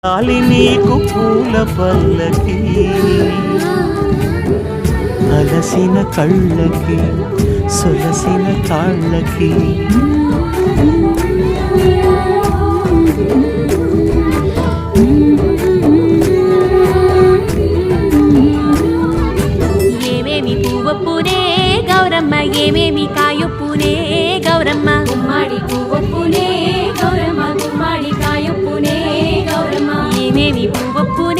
గాలి నీకు పూల పల్లకి అలసిన కళ్ళకి సొలసిన కాళ్ళకి ఏమేమి పువ్వొప్పునే గౌరమ్మ ఏమేమి కాయొప్పునే గౌరమ్మ గుమ్మాడి పువ్వొప్పునే గౌరమ్మ గుమ్మాడి కాయొప్పునే గౌరమ్మ ఏమేమి పువ్వొప్పునే